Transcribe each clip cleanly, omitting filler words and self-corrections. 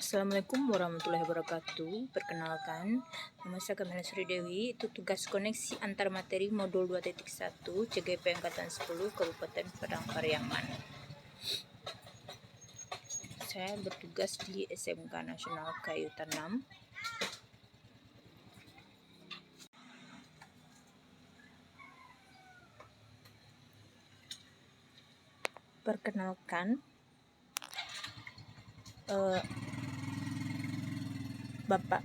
Assalamualaikum warahmatullahi wabarakatuh. Perkenalkan, nama saya Kamila Sri Dewi. Itu tugas koneksi antar materi modul 2.1 CGP Angkatan 10 Kabupaten Padang Pariaman. Saya bertugas di SMK Nasional Kayu Tanam. Perkenalkan, Bapak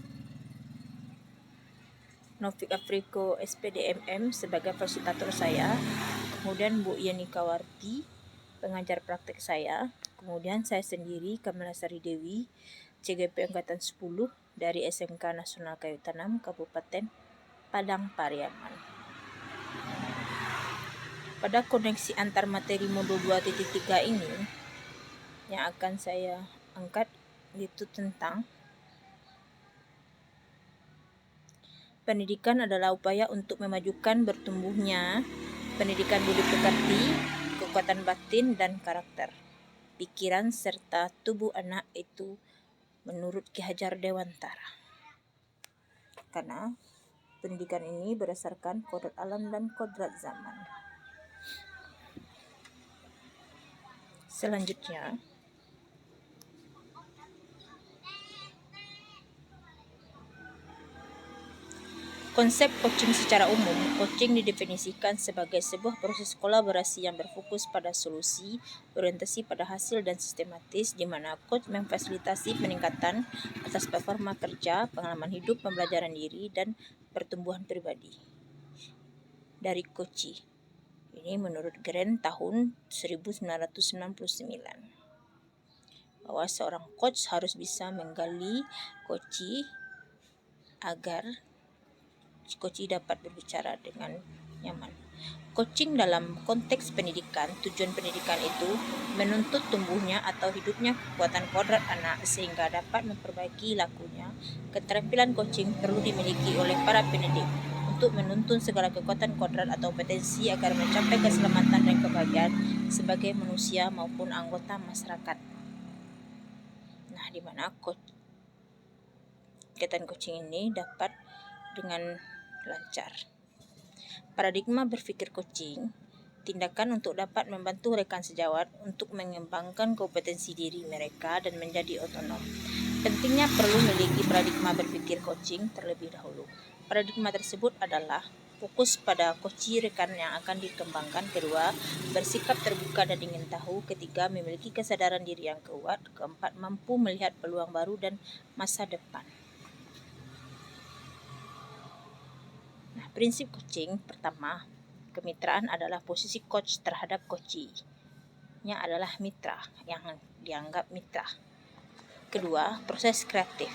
Novik Afriko SPDMM sebagai fasilitator saya, kemudian Bu Yeni Kawarti pengajar praktek saya, kemudian saya sendiri Kamila Sari Dewi CGP Angkatan 10 dari SMK Nasional Kayu Tanam Kabupaten Padang Pariaman. Pada koneksi antar materi modul 2.3 ini yang akan saya angkat yaitu tentang pendidikan adalah upaya untuk memajukan bertumbuhnya pendidikan budi pekerti, kekuatan batin dan karakter, pikiran serta tubuh anak itu menurut Ki Hajar Dewantara. Karena pendidikan ini berdasarkan kodrat alam dan kodrat zaman. Selanjutnya, konsep coaching secara umum. Coaching didefinisikan sebagai sebuah proses kolaborasi yang berfokus pada solusi, orientasi pada hasil dan sistematis, di mana coach memfasilitasi peningkatan atas performa kerja, pengalaman hidup, pembelajaran diri, dan pertumbuhan pribadi. Dari Kochi. Ini menurut Grant tahun 1999. Bahwa seorang coach harus bisa menggali coachee agar coachee dapat berbicara dengan nyaman. Coaching dalam konteks pendidikan, tujuan pendidikan itu menuntut tumbuhnya atau hidupnya kekuatan kodrat anak sehingga dapat memperbaiki lakunya. Keterampilan coaching perlu dimiliki oleh para pendidik untuk menuntun segala kekuatan kodrat atau potensi agar mencapai keselamatan dan kebahagiaan sebagai manusia maupun anggota masyarakat. Nah, di mana kegiatan coaching ini dapat dengan lancar. Paradigma berpikir coaching, tindakan untuk dapat membantu rekan sejawat untuk mengembangkan kompetensi diri mereka dan menjadi otonom. Pentingnya perlu memiliki paradigma berpikir coaching terlebih dahulu. Paradigma tersebut adalah fokus pada coachee rekan yang akan dikembangkan. Kedua, bersikap terbuka dan ingin tahu. Ketiga, memiliki kesadaran diri yang kuat. Keempat, mampu melihat peluang baru dan masa depan. Nah, prinsip coaching pertama, kemitraan adalah posisi coach terhadap coachee-nya adalah mitra yang dianggap mitra. Kedua, proses kreatif.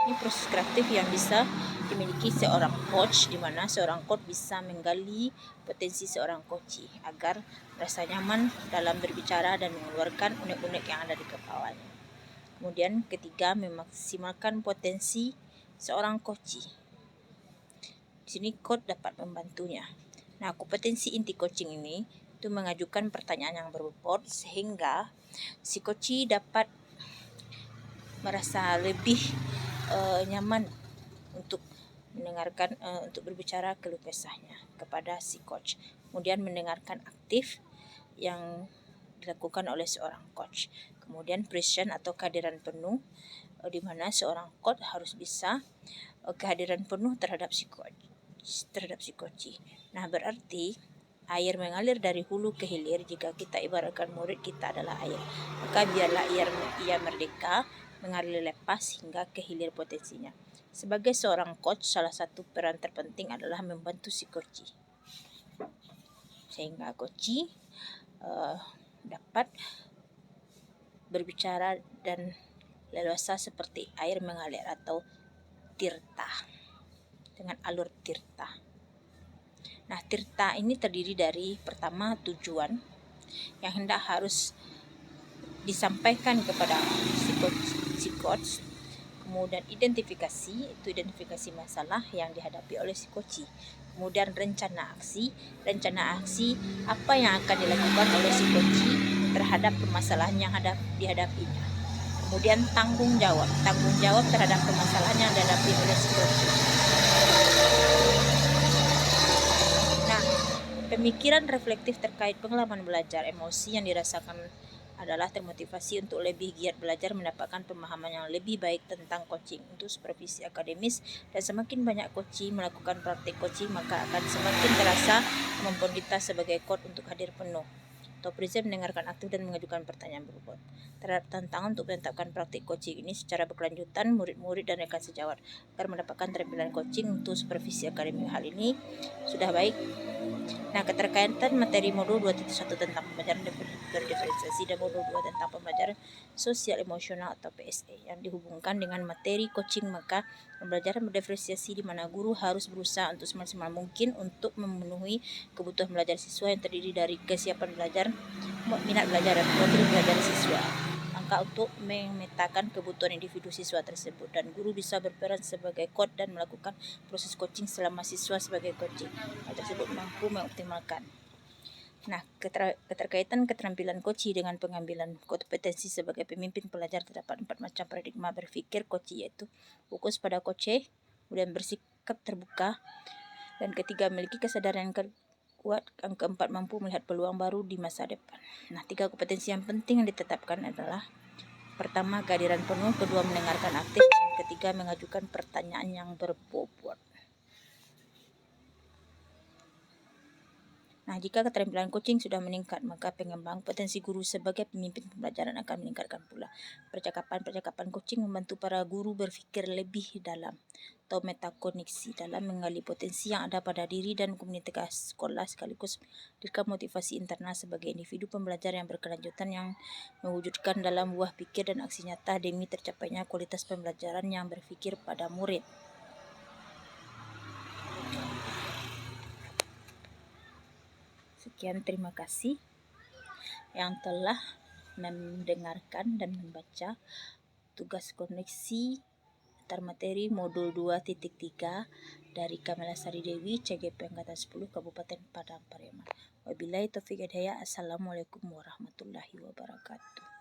Ini proses kreatif yang bisa dimiliki seorang coach, di mana seorang coach bisa menggali potensi seorang coachee agar merasa nyaman dalam berbicara dan mengeluarkan unek-unek yang ada di kepalanya. Kemudian ketiga, memaksimalkan potensi seorang coachee. Di sini coach dapat membantunya. Nah, kompetensi inti coaching ini itu mengajukan pertanyaan yang berbobot sehingga si coachee dapat merasa lebih nyaman untuk mendengarkan, untuk berbicara keluh kesahnya kepada si coach. Kemudian mendengarkan aktif yang dilakukan oleh seorang coach. Kemudian presence atau kehadiran penuh, di mana seorang coach harus bisa kehadiran penuh terhadap si coachee. Nah, berarti air mengalir dari hulu ke hilir. Jika kita ibaratkan murid kita adalah air, maka biarlah ia merdeka mengalir lepas hingga ke hilir potensinya. Sebagai seorang coach, salah satu peran terpenting adalah membantu si coachee sehingga coachee dapat berbicara dan leluasa seperti air mengalir atau tirta, dengan alur tirta. Nah, tirta ini terdiri dari pertama tujuan yang hendak harus disampaikan kepada si coach, kemudian identifikasi, itu identifikasi masalah yang dihadapi oleh si coachee. Kemudian rencana aksi apa yang akan dilakukan oleh si coachee terhadap permasalahan yang dihadapinya. Kemudian tanggung jawab terhadap permasalahan yang dihadapi oleh si coaching. Nah, pemikiran reflektif terkait pengalaman belajar, emosi yang dirasakan adalah termotivasi untuk lebih giat belajar, mendapatkan pemahaman yang lebih baik tentang coaching untuk supervisi akademis, dan semakin banyak coaching melakukan praktik coaching, maka akan semakin terasa kemampuan kita sebagai coach untuk hadir penuh atau present, mendengarkan aktif dan mengajukan pertanyaan berbobot. Terhadap tantangan untuk menetapkan praktik coaching ini secara berkelanjutan, murid-murid dan rekan sejawat agar mendapatkan terampilan coaching untuk supervisi akademik. Hal ini sudah baik. Nah, keterkaitan materi modul 2.1 tentang pembelajaran berdiferensiasi dan modul 2 tentang pembelajaran sosial emosional atau PSE yang dihubungkan dengan materi coaching, maka pembelajaran berdiferensiasi di mana guru harus berusaha untuk semaksimal mungkin untuk memenuhi kebutuhan belajar siswa yang terdiri dari kesiapan belajar, minat belajar, dan profil belajar siswa. Untuk memetakan kebutuhan individu siswa tersebut, dan guru bisa berperan sebagai coach dan melakukan proses coaching selama siswa sebagai coaching tersebut mampu mengoptimalkan. Nah, keterkaitan keterampilan coaching dengan pengambilan kompetensi sebagai pemimpin pelajar, terdapat 4 macam paradigma berpikir coaching, yaitu fokus pada coaching, kemudian bersikap terbuka, dan ketiga memiliki kesadaran kuat, yang keempat mampu melihat peluang baru di masa depan. Nah, 3 kompetensi yang penting yang ditetapkan adalah: pertama, kehadiran penuh; kedua, mendengarkan aktif; dan ketiga, mengajukan pertanyaan yang berbobot. Nah, jika keterampilan coaching sudah meningkat, maka pengembangan potensi guru sebagai pemimpin pembelajaran akan meningkatkan pula. Percakapan coaching membantu para guru berpikir lebih dalam atau metakognisi dalam menggali potensi yang ada pada diri dan komunitas sekolah, sekaligus memberikan motivasi internal sebagai individu pembelajar yang berkelanjutan, yang mewujudkan dalam buah pikir dan aksi nyata demi tercapainya kualitas pembelajaran yang berpikir pada murid. Sekian, terima kasih yang telah mendengarkan dan membaca tugas koneksi antar materi modul 2.3 dari Kamala Sari Dewi, CGP Angkatan 10 Kabupaten Padang Pariaman. Wabillahi taufiq hidayah. Assalamualaikum warahmatullahi wabarakatuh.